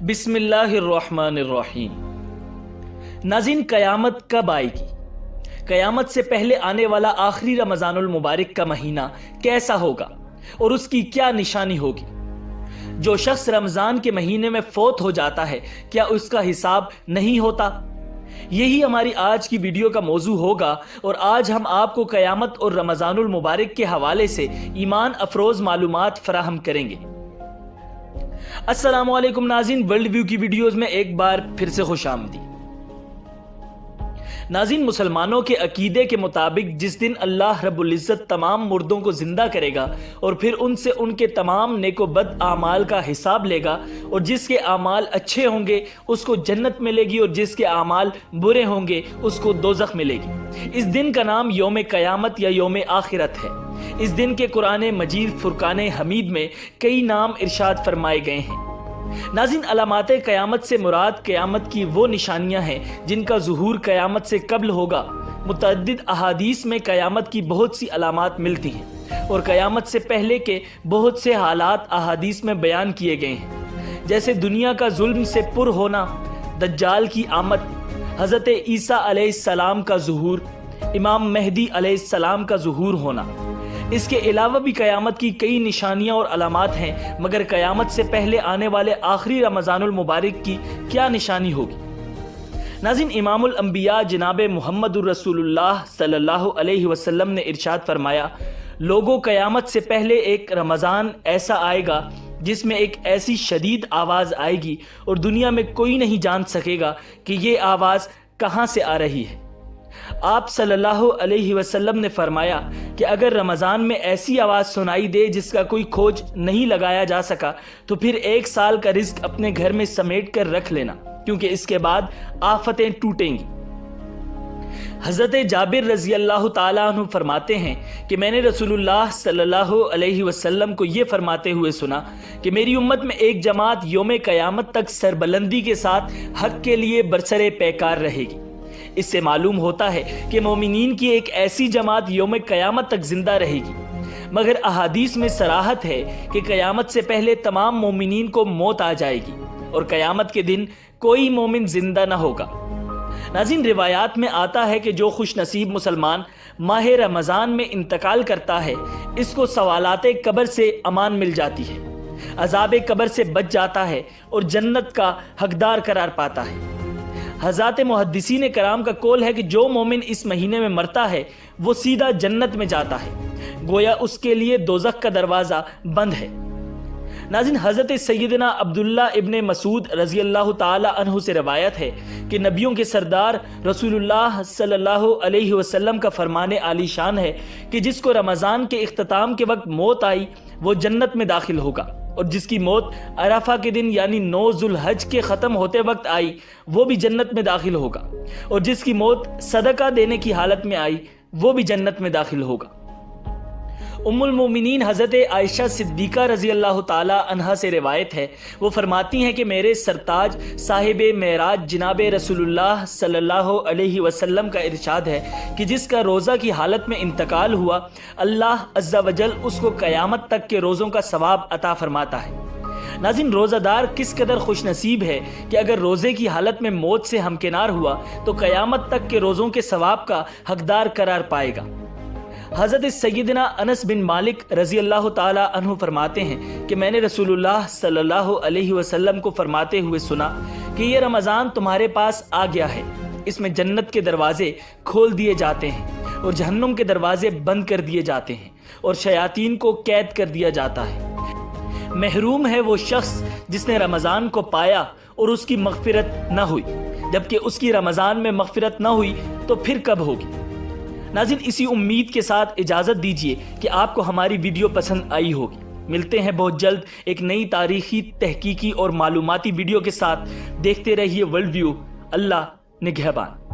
बिस्मिल्लाहिर्रहमानिर्रहीम। नाज़रीन, क़यामत कब आएगी? क़यामत से पहले आने वाला आखिरी रमज़ानुल मुबारक का महीना कैसा होगा और उसकी क्या निशानी होगी? जो शख्स रमज़ान के महीने में फौत हो जाता है, क्या उसका हिसाब नहीं होता? यही हमारी आज की वीडियो का मौजू होगा और आज हम आपको क़यामत और रमज़ानुल मुबारक के हवाले से ईमान अफरोज़ मालूमात फराहम करेंगे। अस्सलामु अलैकुम नाज़रीन, वर्ल्ड व्यू की वीडियोस में एक बार फिर से खुशामदीद। नाज़रीन, मुसलमानों के अकीदे के मुताबिक जिस दिन अल्लाह रब्बुल इज़्ज़त तमाम मुर्दों को जिंदा करेगा और फिर उनसे उनके तमाम नेको बद आमाल का हिसाब लेगा और जिसके आमाल अच्छे होंगे उसको जन्नत मिलेगी और जिसके आमाल बुरे होंगे उसको दोज़ख मिलेगी। इस दिन का नाम यौम क़यामत या यौम आखिरत है। इस दिन के कुरान मजीद फुरकान हमीद में कई नाम इरशाद फरमाए गए हैं। नाज़रीन, अलामात क़यामत से मुराद क़यामत की वो निशानियां हैं जिनका ज़ुहूर क़यामत से कब्ल होगा। मुतअद्दिद अहादीस में क़यामत की बहुत सी अलामात मिलती हैं और क़यामत से पहले के बहुत से हालात अहादीस में बयान किए गए हैं, जैसे दुनिया का जुल्म से पुर होना, दज्जाल की आमद, हज़रत ईसा अलैहिस्सलाम का ज़ुहूर, इमाम मेहदी अलैहिस्सलाम का ज़ुहूर होना। इसके अलावा भी क़यामत की कई निशानियां और अलामात हैं, मगर क़यामत से पहले आने वाले आखिरी रमज़ानुल मुबारक की क्या निशानी होगी? नाज़रीन, इमामुल अंबिया जनाब मुहम्मदुर रसूलुल्लाह सल्लल्लाहु अलैहि वसल्लम ने इरशाद फरमाया, लोगों, क़यामत से पहले एक रमज़ान ऐसा आएगा जिसमें एक ऐसी शदीद आवाज़ आएगी और दुनिया में कोई नहीं जान सकेगा कि ये आवाज़ कहाँ से आ रही है। आप सल्लल्लाहु अलैहि वसल्लम ने फरमाया कि अगर रमज़ान में ऐसी आवाज़ सुनाई दे जिसका कोई खोज नहीं लगाया जा सका तो फिर 1 साल का रिस्क अपने घर में समेट कर रख लेना, क्योंकि इसके बाद आफतें टूटेंगी। हज़रत जाबिर रज़ी अल्लाह ताला अन्हु फरमाते हैं कि मैंने रसूलुल्लाह सल्लल्लाहु अलैहि वसल्लम को ये फरमाते हुए सुना कि मेरी उम्मत में एक जमात यौम क़यामत तक सरबलंदी के साथ हक़ के लिए बरसरे पैकार रहेगी। इससे मालूम होता है कि मोमिनीन की एक ऐसी जमात यौम क़यामत तक जिंदा रहेगी, मगर अहादीस में सराहत है कि क़यामत से पहले तमाम मोमिनीन को मौत आ जाएगी और क़यामत के दिन कोई मोमिन जिंदा न होगा। नाज़रीन, रिवायात में आता है कि जो खुश नसीब मुसलमान माह रमज़ान में इंतकाल करता है, इसको सवालाते कब्र से अमान मिल जाती है, अज़ाब कब्र से बच जाता है और जन्नत का हकदार करार पाता है। हज़रत मुहद्दिसीन कराम का कौल है कि जो मोमिन इस महीने में मरता है वो सीधा जन्नत में जाता है, गोया उसके लिए दोज़ख का दरवाज़ा बंद है। नाज़रीन, हज़रत सैयदना अब्दुल्ला इब्ने मसूद रज़ी अल्लाह ताला अन्हु से रवायत है कि नबियों के सरदार रसूलुल्लाह सल्लल्लाहु अलैहि वसल्लम का फरमाने आली शान है कि जिसको रमज़ान के इख्तिताम के वक्त मौत आई वो जन्नत में दाखिल होगा और जिसकी मौत अरफा के दिन यानी 9 ज़ुल्हज के ख़त्म होते वक्त आई वो भी जन्नत में दाखिल होगा और जिसकी मौत सदका देने की हालत में आई वो भी जन्नत में दाखिल होगा। उम्मुल मोमिनीन हज़रत आयशा सिद्दीक़ा रज़ी अल्लाह ताला अन्हा से रिवायत है, वो फरमाती हैं कि मेरे सरताज साहिब मेराज जनाब रसूलुल्लाह सल्लल्लाहु अलैहि वसल्लम का इरशाद है कि जिसका रोज़ा की हालत में इंतकाल हुआ, अल्लाह अज़्ज़ा वजल उसको क़यामत तक के रोज़ों का सवाब अता फरमाता है। नाज़रीन, रोज़ादार किस कदर खुश नसीब है कि अगर रोज़े की हालत में मौत से हमकिनार हुआ तो क़यामत तक के रोज़ों के सवाब का हकदार करार पाएगा। हज़रत सैयदना अनस बिन मालिक रज़ी अल्लाह ताला अन्हु फरमाते हैं कि मैंने रसूलुल्लाह सल्लल्लाहु अलैहि वसल्लम को फरमाते हुए सुना कि ये रमज़ान तुम्हारे पास आ गया है, इसमें जन्नत के दरवाजे खोल दिए जाते हैं और जहन्नुम के दरवाजे बंद कर दिए जाते हैं और शयातीन को कैद कर दिया जाता है। महरूम है वो शख्स जिसने रमज़ान को पाया और उसकी मग़फ़िरत न हुई, जबकि उसकी रमज़ान में मग़फ़िरत न हुई तो फिर कब होगी? नाज़रीन, इसी उम्मीद के साथ इजाज़त दीजिए कि आपको हमारी वीडियो पसंद आई होगी। मिलते हैं बहुत जल्द एक नई तारीख़ी, तहकीकी और मालूमाती वीडियो के साथ। देखते रहिए वर्ल्ड व्यू। अल्लाह निगहबान।